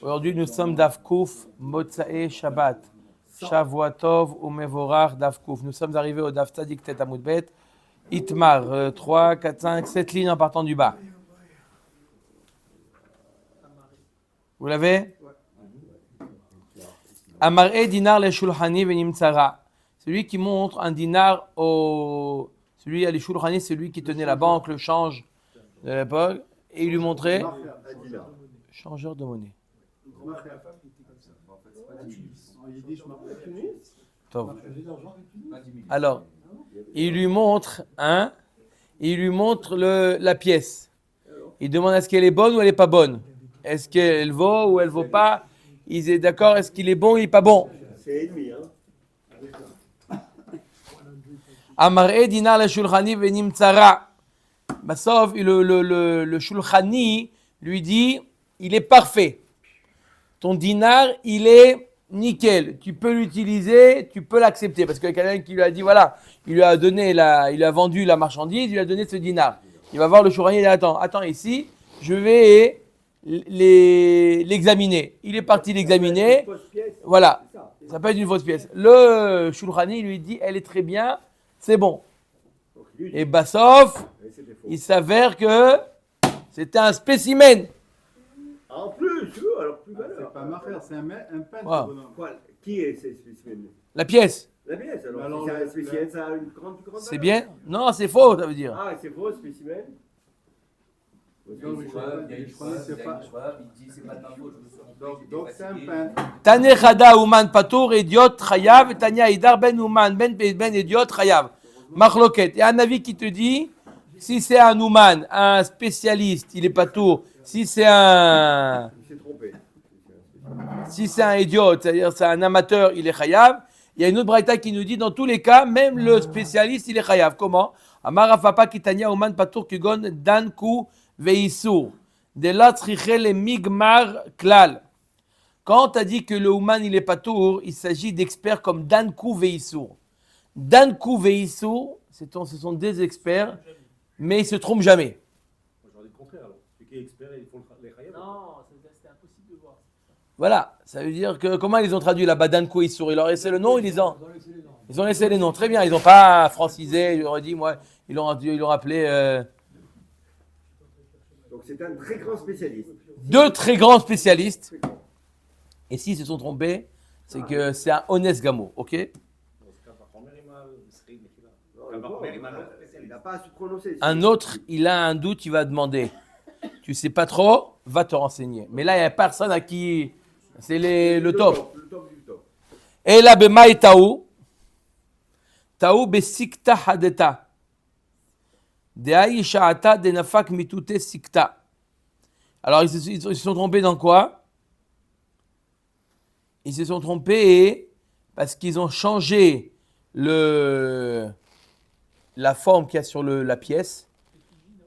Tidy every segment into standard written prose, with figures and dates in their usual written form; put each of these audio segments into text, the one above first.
Aujourd'hui, nous sommes Davkouf, Motsae Shabbat. Shavuatov ou Mevorach Davkouf. Nous sommes arrivés au Dav Tzadik Tet Amud Bet. Itmar, 3, 4, 5, 7 lignes en partant du bas. Vous l'avez? Amar'e dinar le shulchani venimtsara. Celui qui montre un dinar au... Celui à les shulchani, c'est lui qui tenait la banque, le change de l'époque. Et il lui montrait... Changeur de monnaie. Alors, il lui montre la pièce. Il demande est-ce qu'elle est bonne ou elle n'est pas bonne. Est-ce qu'elle vaut ou elle ne vaut pas. Il est d'accord, est-ce qu'il est bon ou il n'est pas bon. C'est ennemi, Amar'e dinar le shulchani venim tsara. Sauf le shulchani lui dit il est parfait. Ton dinar, il est nickel. Tu peux l'utiliser, tu peux l'accepter. Parce que quelqu'un qui lui a dit, voilà, il lui a vendu la marchandise, il lui a donné ce dinar. Il va voir le shulchani, il dit, attends ici, je vais l'examiner. Il est parti l'examiner. Voilà, ça peut être une fausse pièce. Le shulchani lui dit, elle est très bien, c'est bon. Et Bassov, il s'avère que c'était un spécimen. En plus, alors plus valeur. C'est pas ma frère, c'est un peintre. Wow. Qui est ce spécimen? La pièce. La pièce, alors si c'est un spécimen, ça a une grande valeur. C'est bien? Non, c'est faux, ça veut dire. Ah, c'est faux, spécimen? Donc c'est un peintre. Tane Chada Ouman Patour, idiot Chayav, Tania Idar Ben Ouman, Ben idiot Chayav. Machloket. Il y a un avis qui te dit, si c'est un Ouman, un spécialiste, il est Patour. Si c'est un idiot, c'est-à-dire c'est un amateur, il est Chayav. Il y a une autre braïta qui nous dit, dans tous les cas, même le spécialiste, il est Chayav. Comment? Amar Afapa Kitania Ouman Patour Kugon Danku Veisur. De là, le Migmar Klal. Quand tu as dit que le Ouman, il est Patour, il s'agit d'experts comme Danku Veisur. Danku Veisur, ce sont des experts, mais ils ne se trompent jamais. J'en ai le contraire alors. Celui qui est expert, ils font les khayab. Non, c'était impossible de voir. Voilà, ça veut dire que comment ils ont traduit là-bas Danku Veisur? Ils leur ont laissé le nom, ils ont laissé les noms. Très bien, ils n'ont pas francisé, ils auraient dit, moi, ils l'ont appelé. Donc c'est un très grand spécialiste. Deux très grands spécialistes. Et s'ils se sont trompés, c'est que c'est un honnête gameau, ok? Il n'a pas à se prononcer. Un autre, il a un doute, il va demander. Tu sais pas trop, va te renseigner. Mais là, il n'y a personne à qui. C'est le top. Le top du top. Et là, Bemaï Taou. Taou besikta hadeta. Deaï sha'ata denafak mitute sikta. Alors, ils se sont trompés dans quoi? Ils se sont trompés parce qu'ils ont changé la forme qu'il y a sur la pièce.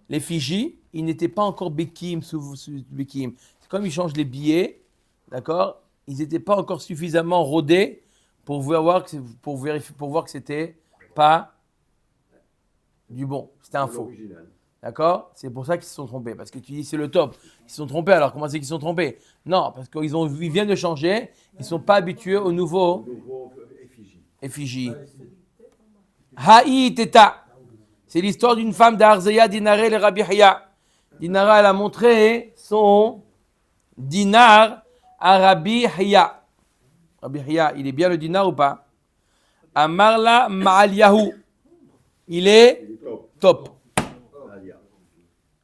L'effigie, ils n'étaient pas encore Bekim sous Bekim. C'est comme ils changent les billets, d'accord? Ils n'étaient pas encore suffisamment rodés pour voir que c'était pas du bon. C'était un faux. D'accord? C'est pour ça qu'ils se sont trompés. Parce que tu dis c'est le top. Ils se sont trompés. Alors comment c'est qu'ils se sont trompés? Non, parce qu'ils viennent de changer. Ils ne sont pas habitués au nouveau effigie. Haï Teta. C'est l'histoire d'une femme d'Arzeya Dinare le Rabbi Hiya. Dinara, elle a montré son dinar à Rabbi Hiya. Rabbi Hiya, il est bien le dinar ou pas? Amarla Ma'aliyahu. Il est top.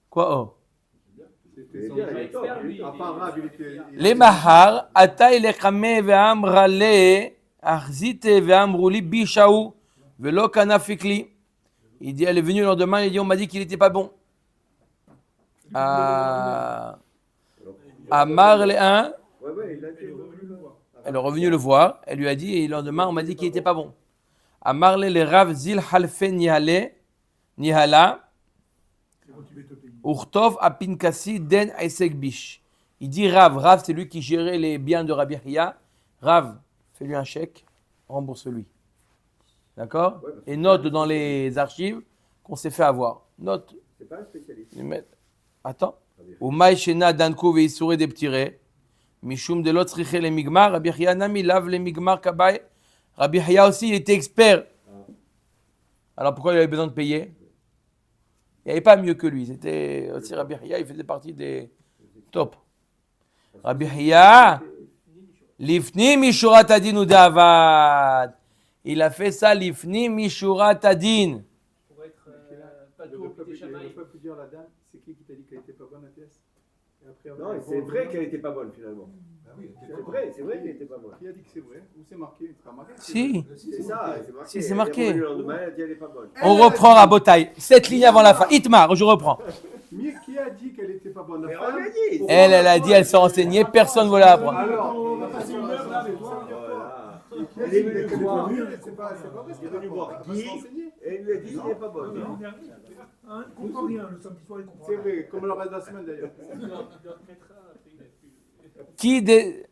Quoi oh? Les mahar, atay le khamé ve'amra le, arzite ve'amrouli bishaou, ve'lo kana fikli. Il dit, elle est venue le lendemain, il dit, on m'a dit qu'il n'était pas bon. Amar le un, elle est revenue le voir, elle lui a dit, et le lendemain, on m'a dit qu'il n'était pas bon. Amar le rav zil halfe nihala. Urtov apinkasi den aisek bish. Il dit Rav, c'est lui qui gérait les biens de Rabbi Hiya. Rav, fais-lui un chèque, rembourse-lui. D'accord? Et note dans les archives qu'on s'est fait avoir. Note. C'est pas un spécialiste. Attends. Ou maïchena danko veisure des petits Mishum de l'autre riche les migmar. Rabbi Chia nami lave les migmar kabay. Rabbi Chia aussi, il était expert. Alors pourquoi il avait besoin de payer? Il n'y avait pas mieux que lui. C'était aussi Rabbi Chia, il faisait partie des top. Rabbi Chia, lifni mishurat adin ou d'avad. Il a fait ça, lifni mishurat adin. Pour être pas Le tout au peuple petit le chamaï. peuple dire la dame, c'est qui t'a dit qu'elle était pas bonne la pièce? Et après, Non, c'est vrai qu'elle n'était pas bonne finalement. Ah oui, C'est vrai qu'elle n'était pas bonne. Qui a dit que c'est vrai? Où c'est marqué? Il sera marqué? Si. C'est ça, c'est marqué. Si, c'est marqué. Elle est revenue le lendemain, elle a dit elle n'est pas bonne. On reprend Rabotai. 7 lignes avant la fin. Itmar, je reprends. Mais qui a dit qu'elle était pas bonne? La Mais on femme? lui a dit. Elle a dit, elle s'est renseignée, personne ne voulait apprendre. Alors, On va passer une heure là avec toi. Voilà. elle est venue voir. C'est pas vrai ce Elle est qu'elle a venue voir pas Guy renseigné. et elle lui a dit il n'est pas bonne. Hein, il comprend rien, le samedi soir, il comprend C'est rien. vrai, comme le reste de la semaine d'ailleurs. Il doit remettre après il a plus. Qui des...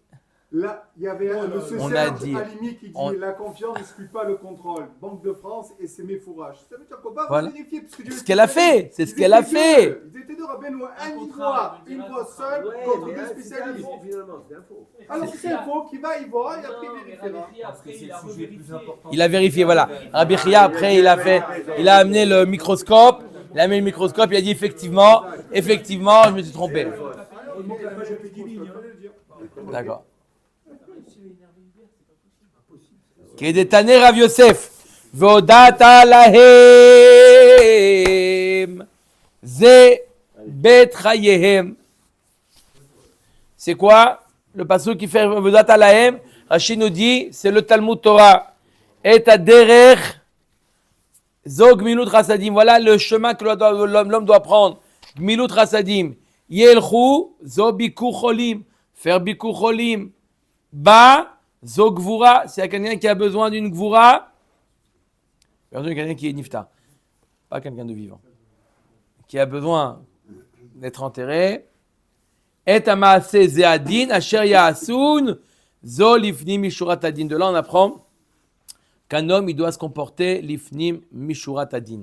Là, il y avait un monsieur On Serge a dit- Halimi qui dit on- la confiance n'exclut pas le contrôle. Banque de France et c'est mes fourrages. Ça veut dire qu'on va Voilà. vérifier. Parce que Dieu C'est ce était qu'elle a deux. fait, c'est ce Ils qu'elle a étaient fait. deux. Ils étaient deux, Rabbeinu, un y contrat, voit, il une dirait un voix contrat. seule Ouais, contre mais deux là, spécialistes. c'est finalement, c'est un faux. Alors si c'est un faux, qui va y voir et après Non, il mais vérifiera. Rabbi Chia, après il a revérifié. Il a vérifié, voilà. Rabbi Chia, après, il a amené le microscope. Il a amené le microscope, il a dit effectivement, je me suis trompé. Donc la page était 10 lignes. D'accord. Kedetane Rav Yosef, Vodata lahem, Ze bet chayehem. C'est quoi le passage qui fait Vodata lahem? Rashi nous dit, c'est le Talmud Torah. Et aderer zo gmilut rasadim. Voilà le chemin que l'homme doit prendre. Gmilut rasadim. Yelchu zo bikur cholim. Faire bikur cholim. Ba zo gvura. S'il y a quelqu'un qui a besoin d'une gvura, pardon, quelqu'un qui est nifta, pas quelqu'un de vivant, qui a besoin d'être enterré. Et amaase zeadin asher yaasun zo lifnim mishurat adin. De là on apprend qu'un homme il doit se comporter lifnim mishurat adin.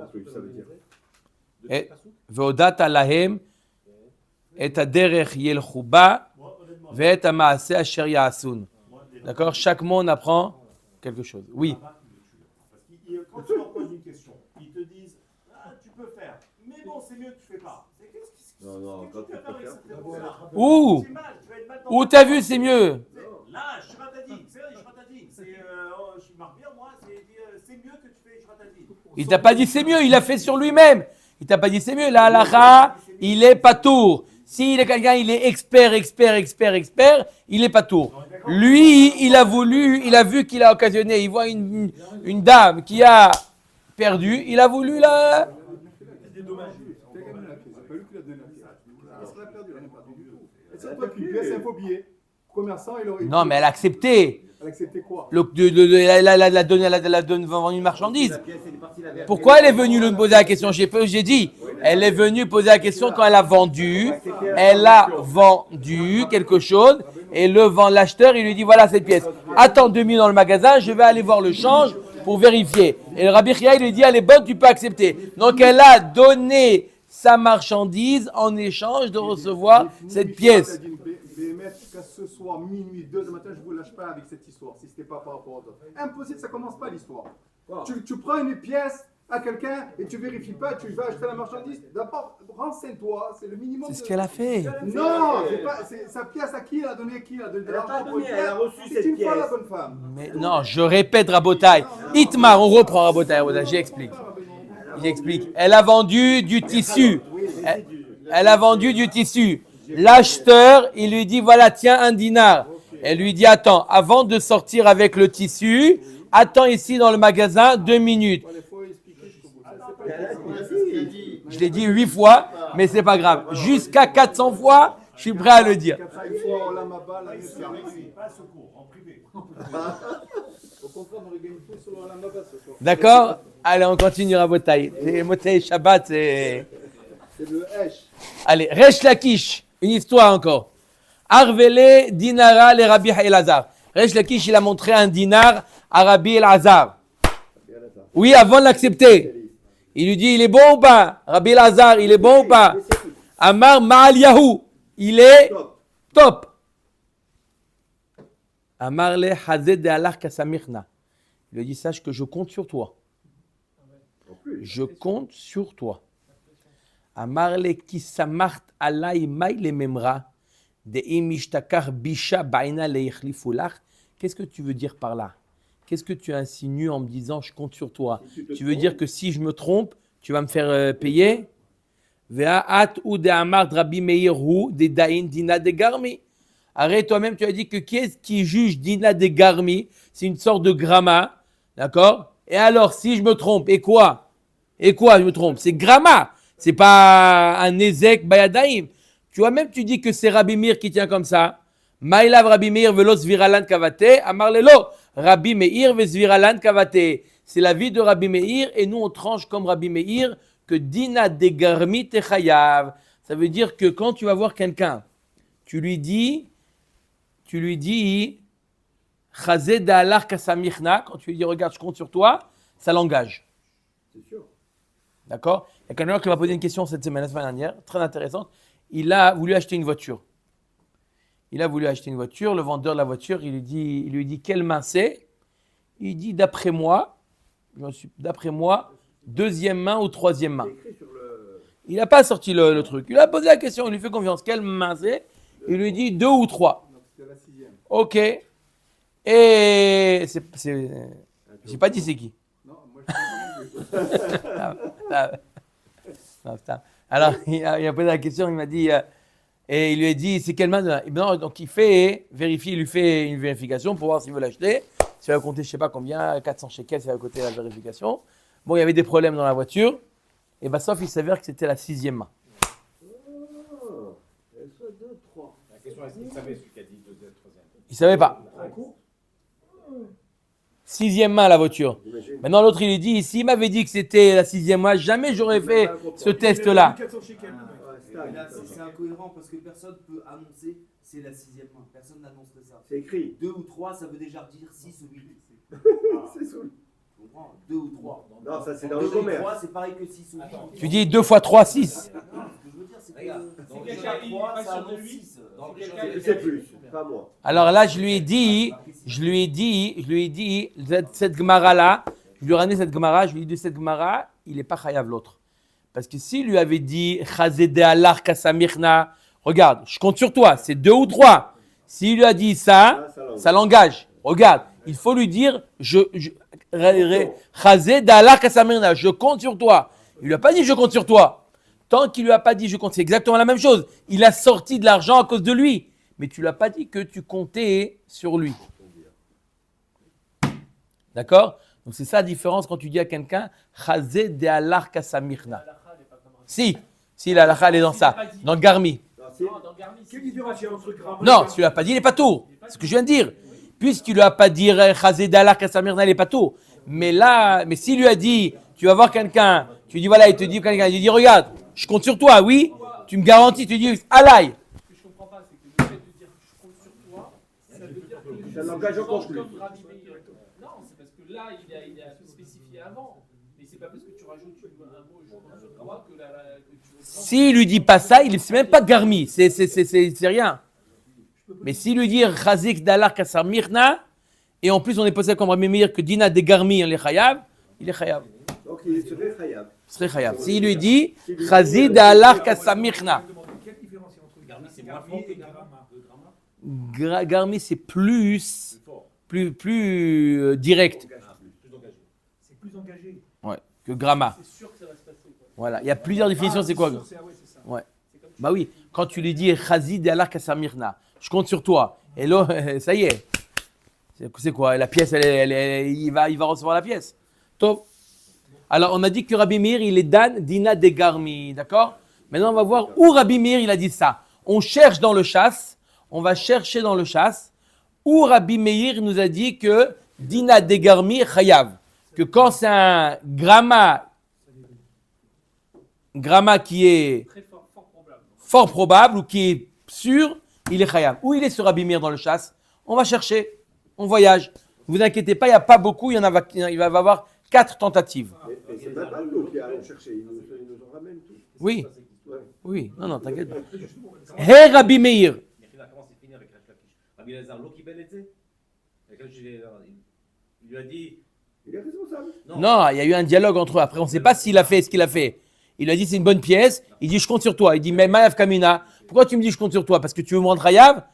En plus, ça veut dire. Et ve'odata lahem et aderech yelchu ba ve'et amaase asher yaasun. D'accord, chaque mot on apprend quelque chose. Oui. Parce que quand tu leur poses une question, ils te disent ah, tu peux faire, mais bon, c'est mieux que tu fais pas. Non, non, quand tu peux faire. Où C'est mal, tu vas être mal dans Où ta t'as tête. vu c'est mieux? Là, Shratadin, c'est vrai, Shratadin. Je marque bien, moi, c'est mieux que tu fais Shratadin. Il t'a pas dit c'est mieux, il a fait sur lui-même. Il t'a pas dit c'est mieux. La halakha, il est patour. S'il est quelqu'un, il est expert, il est patour. Lui, il a vu qu'il a occasionné. Il voit une dame qui a perdu. Il a voulu la. C'est pas lui qui l'a donné la pièce. Est-ce qu'elle a perdu? Elle n'a pas perdu du tout. Et c'est toi qui pièce, c'est un faux billet. Commerçant, il aurait. Non, mais elle a accepté. Elle acceptait quoi? Elle a donné vendu une marchandise. La pièce, elle est partie, la Pourquoi elle est venue lui poser la question? J'ai dit, elle est venue poser la question quand elle a vendu quelque chose et l'acheteur il lui dit voilà cette pièce. Attends 2 minutes dans le magasin, je vais aller voir le change pour vérifier. Et le Rabbi Chia il lui dit elle est bonne, tu peux accepter. Donc elle a donné sa marchandise en échange de recevoir cette pièce. Qu'à ce soir, minuit, 2 du matin, je ne vous lâche pas avec cette histoire, si ce n'était pas par rapport aux autres. Impossible, ça ne commence pas l'histoire. Tu prends une pièce à quelqu'un et tu ne vérifies pas, tu vas acheter la marchandise. D'abord, renseigne-toi, c'est le minimum. C'est ce qu'elle a fait. Non, c'est sa pièce à qui elle a donné, qui elle a donné de Elle a pas l'argent pour une donné, elle a pièce. reçu C'est cette une fois pièce. la bonne femme. Mais non, je répète Rabotai. Itmar, on reprend Rabotai, j'explique. J'explique. Elle a vendu du tissu. Elle a vendu du tissu. L'acheteur, il lui dit, voilà, tiens, 1 dinar. Elle lui dit, attends, avant de sortir avec le tissu, attends ici dans le magasin 2 minutes. Il faut expliquer jusqu'au bout. Je l'ai dit 8 fois, mais c'est pas grave. Jusqu'à 400 fois, je suis prêt à le dire. 400 fois, on l'a ma balle, la mieux Pas à secours, en privé. Au contraire, on aurait gagné tout sur la mabas ce soir. D'accord? Allez, on continue à Botaï. Les Motaï Shabbat, c'est... C'est le Hesh. Allez, Resh Lakish, une histoire encore. Arvele dinara le Rabbi Elazar. Resh Lakish, il a montré un dinar à Rabbi Elazar. Oui, avant de l'accepter. Il lui dit, il est bon ou pas? Rabbi Elazar, il est bon ou pas? Amar Ma'al Yahou. Il est Top. Amarle Hazed de Allah Kasamichna. Il lui a dit, sache que je compte sur toi. En plus. Je compte sur toi. Amarle Kisamart Alay May le Memra. De Imishtakar Bisha Baina le Yechlifulach. Qu'est-ce que tu veux dire par là? Qu'est-ce que tu insinues en me disant je compte sur toi? Tu veux dire que si je me trompe, tu vas me faire payer? Ve'at ou de Amar Rabbi Meir hu de Dain Dina de Garmi. Arrête, toi-même, tu as dit que qui est-ce qui juge Dina de Garmi? C'est une sorte de gramma, d'accord? Et alors, si je me trompe, et quoi? Et quoi, je me trompe? C'est gramma, c'est pas un Ezek Bayadaim. Tu vois, même tu dis que c'est Rabbi Meir qui tient comme ça. Maïlav Rabbi Meir velo zviralan kavate, Amar lelo, Rabbi Meir ve zviralan kavate. C'est la vie de Rabbi Meir, et nous on tranche comme Rabbi Meir que Dina de Garmi techayav. Ça veut dire que quand tu vas voir quelqu'un, tu lui dis, Chazé d'Alar Kasamichna, quand tu lui dis regarde, je compte sur toi, ça l'engage. C'est sûr. D'accord? Il y a quelqu'un qui m'a posé une question cette semaine, la semaine dernière, très intéressante. Il a voulu acheter une voiture. Le vendeur de la voiture, il lui dit quelle main c'est? Il dit d'après moi, deuxième main ou troisième main. C'est écrit sur le. Il n'a pas sorti le truc. Il a posé la question, il lui fait confiance. Quelle main c'est? Il lui dit 2 ou 3. Donc c'était la 6e. Ok. Et j'ai pas dit c'est qui. Non, moi je suis Non, putain. Alors il a posé la question, il m'a dit et il lui a dit c'est quelle main? Non, donc il lui fait une vérification pour voir s'il veut l'acheter. Ça va compter je sais pas combien, 400 shekels, ça va coûter la vérification. Bon, il y avait des problèmes dans la voiture. Et sauf il s'avère que c'était la 6e main. Oh, elle soit 2, 3. La question est-ce qu'il savait celui qui a dit deuxième, troisième? Il savait pas. 6e main la voiture. J'imagine. Maintenant l'autre il lui dit, s'il m'avait dit que c'était la 6e main, jamais j'aurais fait ce test-là. 400 shekels. Ouais, Mais là, c'est incohérent parce que personne peut annoncer c'est la 6e main. Personne n'annoncerait ça. C'est écrit. 2 ou 3, ça veut déjà dire 6 ou 8. C'est sous. Tu comprends? 2 ou 3. Non, ça c'est dans 2 le ou commerce. 3, c'est pareil que 6 ou 8. Tu dis 2 fois 3, 6. Non, ce que je veux dire, c'est que Regarde, si donc quelqu'un déjà, il 3, va ça sur de annonce lui. 6. Donc, Donc, Je sais plus, pas moi. Alors là, je lui ai dit, cette Gemara-là, je lui ai ramené cette Gemara, je lui ai dit de cette Gemara, il n'est pas chayav l'autre. Parce que s'il lui avait dit, Chazede alar kasamirna, regarde, je compte sur toi, c'est 2 ou 3. S'il lui a dit ça l'engage. Regarde, il faut lui dire, Chazede alar kasamirna, je compte sur toi. Il lui a pas dit, je compte sur toi. Tant qu'il lui a pas dit, je compte, c'est exactement la même chose. Il a sorti de l'argent à cause de lui. Mais tu lui as pas dit que tu comptais sur lui. D'accord? Donc c'est ça la différence quand tu dis à quelqu'un Chazé de alar kasamirna. Si la halakha elle est dans ça, dans le Garmi. Non, c'est- Non, dans Garmi, Quelle différence il y a entre Gramma Non, tu lui as pas dit, il est pas tour. C'est ce que je viens de dire. Puisqu'il lui a pas dit Chazé de alar kasamirna, il est pas tour. Mais là, s'il lui a dit, tu vas voir quelqu'un, tu lui dis voilà, il te dit quelqu'un, il dit regarde, je compte sur toi, oui, tu me garantis, tu dis alaï. Ce que je comprends pas, c'est que le fait de dire que je compte sur toi, ça veut dire que Ça l'engage je encore pense plus. comme Rabbi Meir. Non, c'est parce que là, il a spécifié avant. Mais c'est pas parce que tu rajoutes un mot, je compte sur toi, que tu S'il lui dit pas ça, il c'est même pas Garmi, c'est rien. Mais s'il lui dit Chazik dalar kasamirna, et en plus on est posé comme Rabbi Meir que Dina de Garmi, il est chayav. Donc il serait chayav. Serait chayav. S'il lui dit Chazik dalar kasamirna. Quelle différence il y a entre Garmi, c'est moins fort que Gramma. Garmi c'est plus direct, Plus engagé. C'est plus engagé. ouais, que Gramma. c'est sûr que ça va se passer. Quoi. Voilà, il y a plusieurs définitions, c'est quoi? C'est ça. Ouais. Bah oui, quand tu lui dis Chazid de Allah Kasamirna, je compte sur toi. Et là, ça y est. C'est quoi? La pièce, il va recevoir la pièce. Top. Alors, on a dit que Rabbi Meir, il est Dan Dina de Garmi, d'accord? Maintenant, on va voir où Rabbi Meir, il a dit ça. On cherche dans le chasse, on va chercher dans le chasse, où Rabbi Meir nous a dit que Dina de Garmi Chayav. Que quand c'est un gramma qui est Très fort probable. fort probable ou qui est sûr, il est chayav. Où il est ce Rabbi Meir dans le chasse? On va chercher, on voyage. Ne vous inquiétez pas, il n'y a pas beaucoup, il va y avoir 4 tentatives. Et c'est même pas nous qui allons chercher, ils nous en ramènent tous. Oui, Ouais. oui, non, t'inquiète pas. Hey Rabbi Meir, Mais il a commencé Rabbi Lazar, l'eau qui belle était. Et quand il lui a dit. Il est responsable. Non, il y a eu un dialogue entre eux. Après, on ne sait pas s'il a fait ce qu'il a fait. Il lui a dit c'est une bonne pièce. Il dit je compte sur toi. Il dit mais Mayav Kamina, pourquoi tu me dis je compte sur toi? Parce que tu veux me rendre Hayav?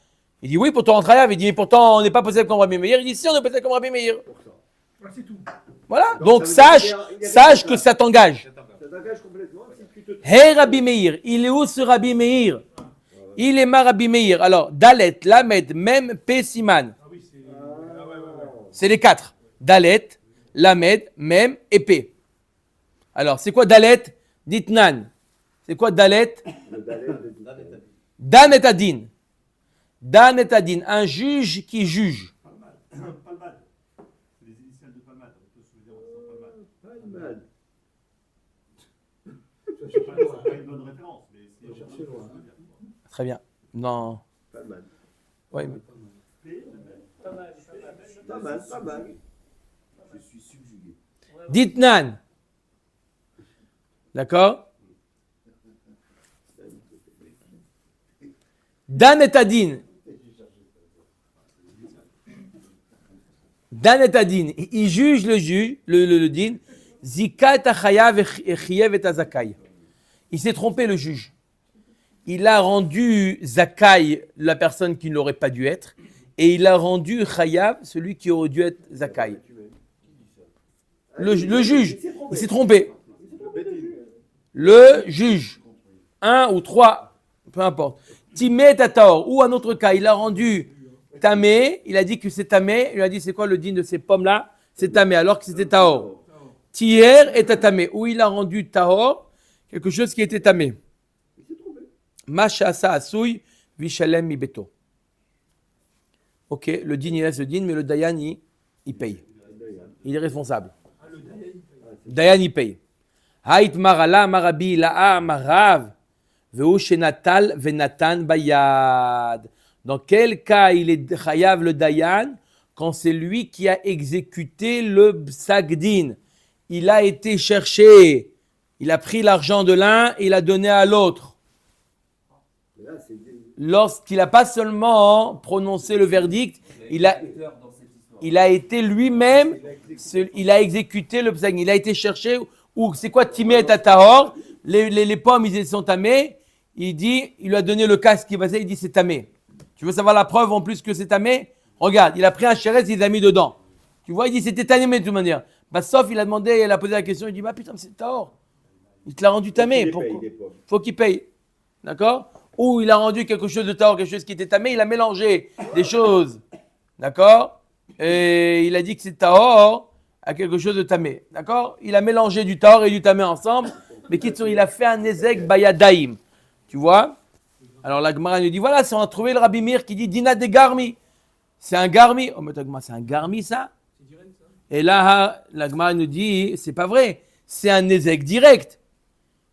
Il dit oui, pour te rendre Hayav. Il dit mais pourtant on n'est pas possédé comme Rabbi Meir. Il dit si, on est possédé comme Rabbi Meir. C'est tout. Voilà. Donc, Donc ça veut dire sache, qu'il y a sache des que ça t'engage. Ça t'engage complètement. Si tu te Hey Rabbi Meir, il est où ce Rabbi Meir? Il est ma Rabbi Meir. Alors Dalet, Lamed, Mem, Pe, Siman. C'est les 4. Dalet, Lamed, Mem et P. Alors, c'est quoi Dalet? Ditnan. C'est quoi Dalet? le balai de Dan et Adin. Dan et Adin. Un juge qui juge. Palmade. C'est les initiales de Palmade. On peut se dire Palmade. pas mal. C'est pas une bonne référence, mais c'est chercher loin. Très bien. Non. Pas mal. Ouais, mais- Pas mal. Pas mal, pas mal. Je suis subjugué. Ditnan. D'accord? Dan et Adin. Dan et Adin. Il juge le din. Zika et achayav et chiev et azakai. Il s'est trompé, le juge. Il a rendu zakai la personne qui ne l'aurait pas dû être. Et il a rendu chayav celui qui aurait dû être zakai. Le juge, il s'est trompé. Le juge, 1 ou 3, peu importe. Timé Tator, ou un autre cas, il a rendu tamé, il a dit que c'est tamé, il a dit c'est quoi le din de ces pommes-là? C'est tamé, alors que c'était taor. Tier est tamé, ou il a rendu taor, quelque chose qui était tamé. Mashasa asouy, vishalem mi beto. Ok, le din il laisse le din, mais le dayan il paye. Il est responsable. Dayan il paye. Haït marala marabi la'a marav ve'u shenatal ve'natan bayad. Dans quel cas il est chayav le dayan? Quand c'est lui qui a exécuté le psak-din. Il a été cherché, il a pris l'argent de l'un et il a donné à l'autre. Là, c'est Lorsqu'il n'a pas seulement prononcé le verdict, il a été lui-même, il a exécuté le psak-din. Il a été cherché. Ou c'est quoi Timé et Tatahor? Les pommes, ils sont tamées. Il lui a donné le casque qui passait, il dit c'est tamé. Tu veux savoir la preuve en plus que c'est tamé? Regarde, il a pris un chérès, il l'a mis dedans. Tu vois, il dit c'était tamé de toute manière. Bah, sauf, il a demandé, il a posé la question, il dit bah putain, c'est tahor. Il te l'a rendu tamé. Pourquoi? Faut qu'il paye. D'accord? Ou il a rendu quelque chose de tahor, quelque chose qui était tamé, il a mélangé des choses. D'accord? Et il a dit que c'est tahor à quelque chose de tamé. D'accord? Il a mélangé du tahor et du tamé ensemble. Mais il a fait un ezek bayadaim. Tu vois? Alors la Gemara nous dit voilà, c'est on a trouvé le Rabbi Meir qui dit Dina de Garmi. C'est un Garmi. Oh, mais c'est un Garmi ça? Et là, la Gemara nous dit c'est pas vrai. C'est un ezek direct.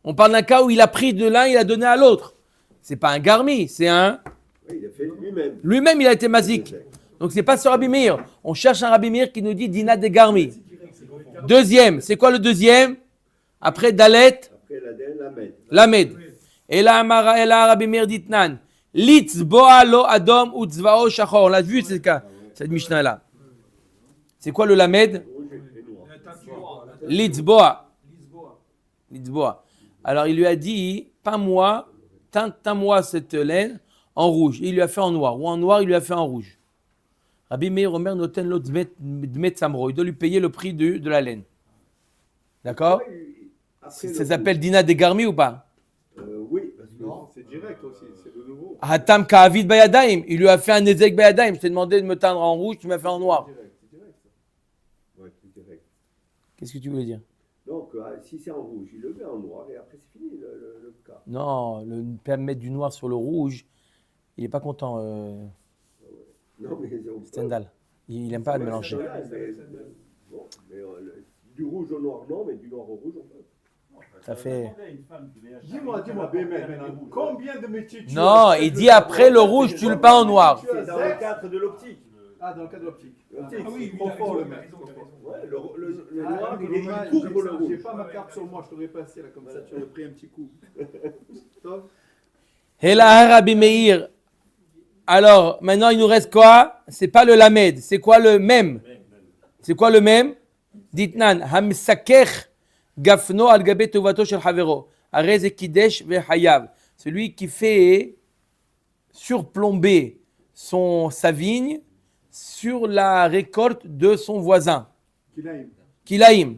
On parle d'un cas où il a pris de l'un, il a donné à l'autre. C'est pas un Garmi, c'est un. Oui, il a fait lui-même. Lui-même, il a été mazik. Donc c'est pas ce Rabbi Meir. On cherche un Rabbi Meir qui nous dit Dina de Garmi. Deuxième, c'est quoi le deuxième? Après Dalet, Après la Med. Lamed. Et là, Rabbi Meir dit Nan. Litz boa lo adom ou tzvao shachor. On l'a vu cette Mishnah-là. C'est quoi le Lamed? Litz boa. Litz boa. Alors il lui a dit, peins-moi, teins-moi cette laine en rouge. Et il lui a fait en noir. Ou en noir, il lui a fait en rouge. Rabbi Meir Omer noten lo dmet samro. Il doit lui payer le prix de la laine. D'accord? Ça s'appelle Dina de Garmi ou pas? Oui, parce que Non, c'est direct aussi, c'est de nouveau. Hatam Ka'avid Bayadaim. Il lui a fait un Ezek Bayadaim. Je t'ai demandé de me teindre en rouge, tu m'as fait en noir. c'est direct ça. Ouais, c'est direct. Qu'est-ce que tu voulais dire? Donc, si c'est en rouge, il le met en noir et après c'est fini le cas. Non, le mettre du noir sur le rouge, il n'est pas content, Non, mais Stendhal. Il n'aime pas le mélanger. Bon, mais du rouge au noir, non, mais du noir au rouge, on peut. Ça fait. Dis-moi, Bémet, combien de métiers tu Non, as? il dit après le rouge, tu le peins en noir. C'est dans le cadre de l'optique. Ah, dans le cas de l'optique. L'optique, Ah oui, c'est trop fort le il a mec. raison, il a raison. Ouais, le Ah, noir, il il est mal, couvre le j'ai rouge. pas ma carte sur moi, je t'aurais passé là comme ça, tu aurais pris un petit coup. Stop. Hela Rabbi Meir. Alors, maintenant, il nous reste quoi? C'est pas le lamed. C'est quoi le même? C'est quoi le même? Ditnan, hamsakech gafno al gabe tovato shel havero. Arez kidesh vehayav. Celui qui fait surplomber sa vigne sur la récolte de son voisin. Kilaim.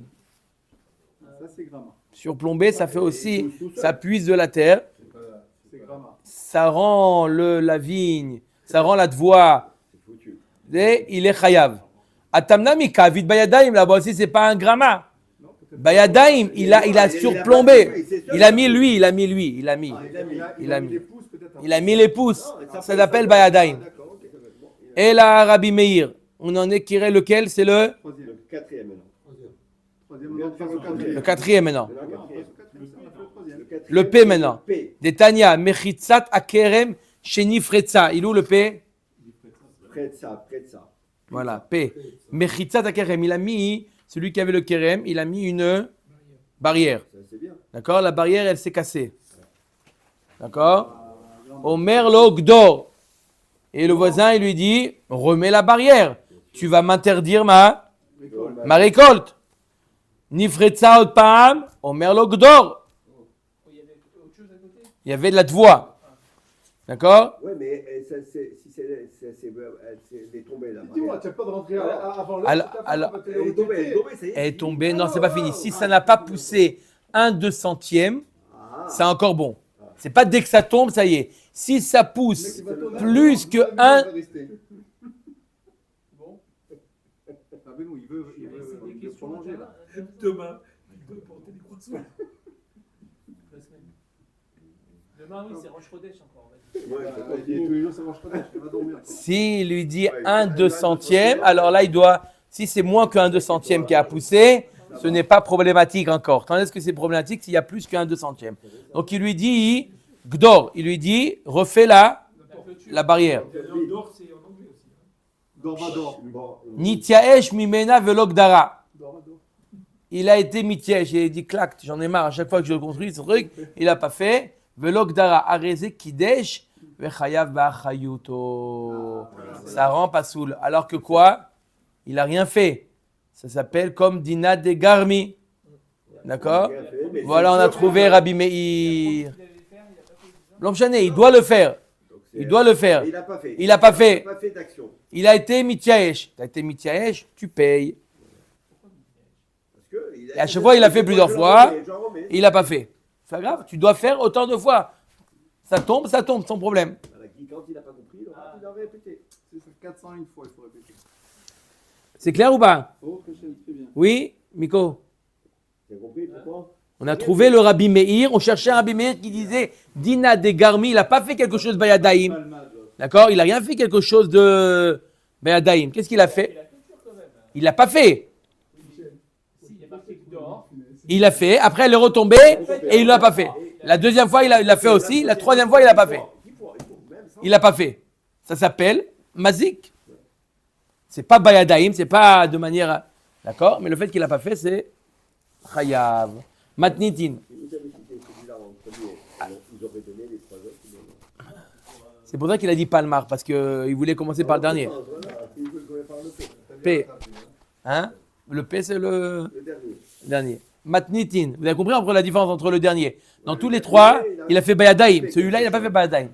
Ça, c'est gramma. Surplomber, ça fait aussi, ça puise de la terre, C'est gramma. ça rend la vigne, ça rend la dvoie, et il est chayav. Atamna mika, vid bayadaim, là-bas aussi, c'est pas un gramma. Bayadaim, il a surplombé. Il a mis lui. Il a mis les pouces. Ça s'appelle bayadaim. Et là, Rabbi Meir, on en est tiré lequel? C'est le Quatrième maintenant. le quatrième maintenant. Le Le P maintenant. P. Detania, mechitzat akerem sheni fretza. Il est où le P? Près de ça. Voilà, P. Mechitzat akerem. Il a mis, celui qui avait le kerem, il a mis une barrière. Ça, c'est bien. D'accord? La barrière, elle s'est cassée. D'accord? Omer lo gdor. Et le voisin, il lui dit, remets la barrière. Tu vas m'interdire ma récolte. Nifretza ot paam, omer lo gdor. Il y avait autre chose à côté? Il y avait de la dvoie. D'accord? Ouais, mais si c'est tombé là. Dis-moi, tu n'as pas de rentrer avant l'heure. Alors, Elle est tombée, ça y est. elle est tombée. Non, c'est pas fini. Si ça n'a pas poussé 1/200e, c'est encore bon. C'est pas dès que ça tombe, ça y est. Si ça pousse plus que 1, Bon, Ah, ben non, il veut prolonger là. demain, il peut porter des croissants. La semaine. Demain, oui, c'est Rosh Chodesh encore. Ouais, Tous les jours, ça marche pas. Il va dormir. s'il lui dit 1/200e, alors là, il doit. Si c'est moins que 1/200e qui a poussé, ce n'est pas problématique encore. Tandis que c'est problématique s'il y a plus que 1/200e. Donc il lui dit, Gdor, il lui dit, refais la barrière. L'or, c'est en anglais aussi. Dorvador. Nitiaesh mimena velogdara. Dorvador. Il a été mitièche, il a dit clac, j'en ai marre, à chaque fois que je construis ce truc, il n'a pas fait. Velogdara, areze kidesh, vechayav ba'achayuto. Ça rend pas soul. Alors que quoi? Il n'a rien fait. Ça s'appelle comme Dina de Garmi. D'accord? Voilà, on a trouvé Rabbi Meir. L'homme chané, il doit le faire. Il doit le faire. Il n'a pas fait. Il n'a pas fait. Il n'a pas fait d'action. Il a été mitiaesh. Tu as été mitiaesh, tu payes. Parce que Et à chaque fois, il a fait plusieurs fois. J'en remets. Il n'a pas fait. C'est pas grave, tu dois faire autant de fois. Ça tombe, sans problème. Voilà, quand il n'a pas compris, il aurait répété. C'est 401 fois, il faut répéter. C'est clair ou pas? Oh, très bien. Oui, Miko? Tu as compris pourquoi? On a trouvé le Rabbi Meir, on cherchait un Rabbi Meir qui disait Dina de Garmi, il n'a pas fait quelque chose de Bayadaim. D'accord? Il n'a rien fait quelque chose de Bayadaim. Qu'est-ce qu'il a fait? Il l'a pas fait. Si, il y a marqué dehors. Il l'a fait, après elle est retombée et il ne l'a pas fait. La deuxième fois, il l'a fait aussi. La troisième fois, il l'a pas fait. Il l'a pas fait. Ça s'appelle Mazik. C'est pas Bayadaim, c'est pas de manière. D'accord? Mais le fait qu'il l'a pas fait, c'est Chayav. Matnitin. Vous avez cité celui-là en premier. Ils auraient donné les trois autres. mais non. C'est pour ça qu'il a dit Palmar, parce qu'il voulait commencer par le dernier. Voilà, il veut qu'on parle de P. Hein? Le P, c'est le le dernier. dernier. Matnitin. Vous avez compris entre la différence entre le dernier? Dans tous les trois, il a fait Bayadaim. Celui-là, il n'a pas fait Bayadaim.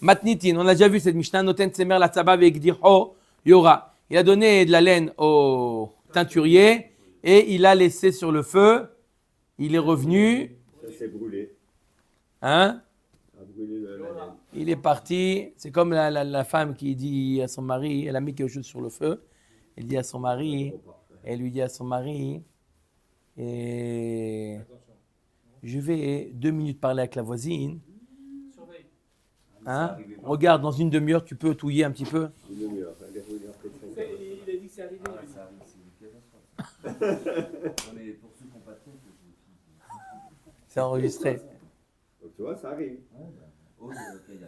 Matnitin, on a déjà vu cette Mishnah. Noten Tsemer la Tzaba Vegdiho Yora. Il a donné de la laine au teinturier et il a laissé sur le feu. Il est revenu. Ça s'est brûlé. Hein? A brûlé la laine. Il est parti. C'est comme la femme qui dit à son mari, elle a mis quelque chose sur le feu. Elle dit à son mari, elle lui dit à son mari, et je vais 2 minutes parler avec la voisine. Surveille. Hein? Regarde, dans une demi-heure, tu peux touiller un petit peu. Une demi-heure. Elle est revenue après 5 Il a dit que c'est arrivé. Ah, ça arrive, c'est une catastrophe. Non, mais pour ceux qui n'ont pas de tête, C'est enregistré. Donc tu vois, ça arrive. oh, ok, là.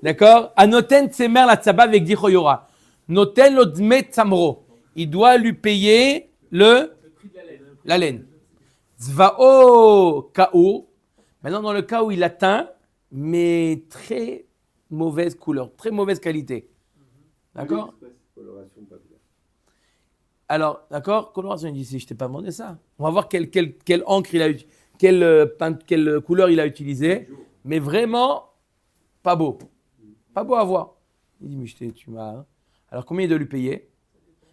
D'accord? Anoten tsemer la tzaba avec dichoyora. Noten lo dme tsamro. Il doit lui payer la laine. Zvao kaour. Maintenant, dans le cas où il a teint, mais très mauvaise couleur, très mauvaise qualité. D'accord? Coloration pas bien. Alors, d'accord, coloration, il dit, si je t'ai pas demandé ça. On va voir quelle encre il a utilisé, quelle couleur il a utilisé, mais vraiment pas beau. Pas beau à voir. Il dit, mais tu m'as... Alors, combien il doit lui payer?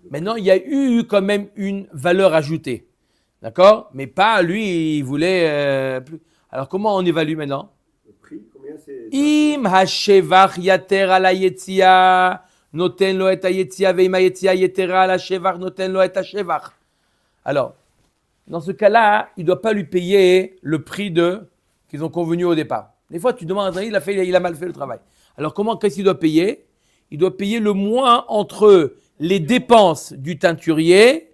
Maintenant, il y a eu quand même une valeur ajoutée. D'accord? Mais pas, lui, il voulait plus. Alors, comment on évalue maintenant? Le prix, combien c'est? Im hashevach yater ala yetzia, noten lo et hayetzia, veim hayetzia yetera ala shevach, noten lo et hashevach. Alors, dans ce cas-là, il ne doit pas lui payer le prix qu'ils ont convenu au départ. Des fois, tu demandes à un il a mal fait le travail. Alors, qu'est-ce qu'il doit payer? Il doit payer le moins entre les dépenses du teinturier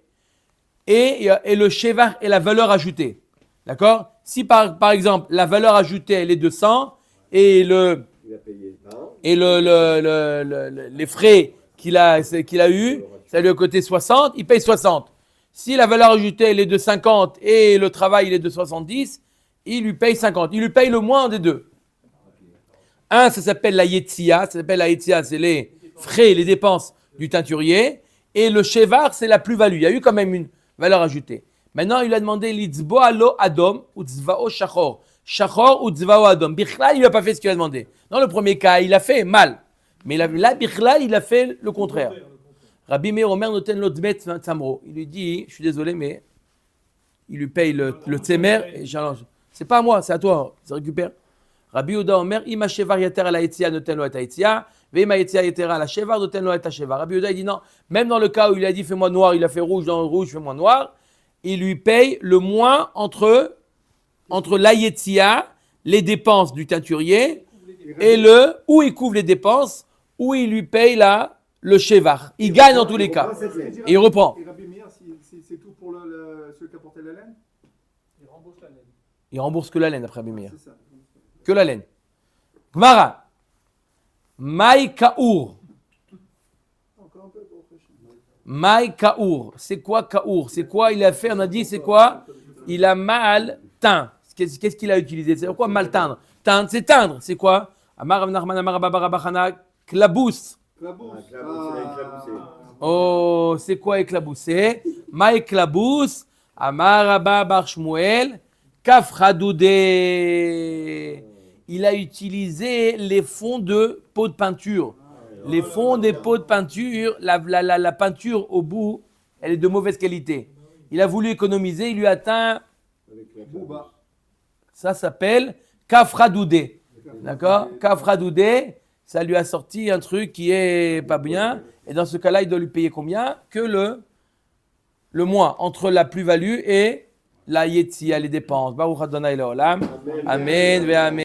et le shevach et la valeur ajoutée. D'accord? Si par exemple, la valeur ajoutée, elle est de 100 et Il a payé 20. et les frais qu'il a eu, ça lui a coûté 60, il paye 60. Si la valeur ajoutée, elle est de 50 et le travail, il est de 70, il lui paye 50. Il lui paye le moins des deux. Un, ça s'appelle la yetzia. Ça s'appelle la yetzia, c'est les frais, les dépenses du teinturier. Et le shevar, c'est la plus-value. Il y a eu quand même une valeur ajoutée. Maintenant, il a demandé l'itzbo alo adom ou tzvao shachor. Shachor ou tzvao adom. Bichlal, il n'a pas fait ce qu'il a demandé. Dans le premier cas, il a fait mal. Mais là, Bichlal, il a fait le contraire. Rabbi Meir Omer noten lo tzmet tzamro. Il lui dit, je suis désolé, mais il lui paye le tzemer. Et c'est pas à moi, c'est à toi. Ça récupère. Rabbi Yehuda Omer, ima shevar yater ala yetzia noten lo et hayetzia, veima yetzia yetera ala shevar noten lo et hashevar. Rabbi Yehuda, il dit non, même dans le cas où il a dit fais-moi noir, il a fait rouge, dans le rouge, fais-moi noir, il lui paye le moins entre la yetzia, les dépenses du teinturier, et où il couvre les dépenses, où il lui paye le shevar. Il gagne dans tous les cas. Et il reprend. Et Rabbi Meir, c'est tout pour ceux qui apportaient la laine? Il rembourse la laine. Il rembourse que la laine après Rabbi Meir. C'est ça. Que la laine. Gmara. Maï kaour. Encore un peu pour réfléchir. Maï kaour. C'est quoi kaour? C'est quoi il a fait? On a dit c'est quoi? Il a mal teint. Qu'est-ce qu'il a utilisé? C'est quoi mal teindre? Teindre, c'est teindre. C'est quoi? Amar Rav Nachman Amar Abba bar Abba klabous. Klabous. Oh, c'est quoi éclabousser? Maï klabous. Amar Abba bar Shmuel. Kafradoudé. Il a utilisé les fonds de pots de peinture. Les fonds des pots de peinture, la peinture au bout, elle est de mauvaise qualité. Il a voulu économiser, il lui a teint. Bouba. Ça s'appelle Kafradoudé. D'accord? Kafradoudé, ça lui a sorti un truc qui est pas bien. Et dans ce cas-là, il doit lui payer combien? Que le moins entre la plus-value et la yetzia, les dépenses. Baruch Adonai Leolam. Amen. Amen.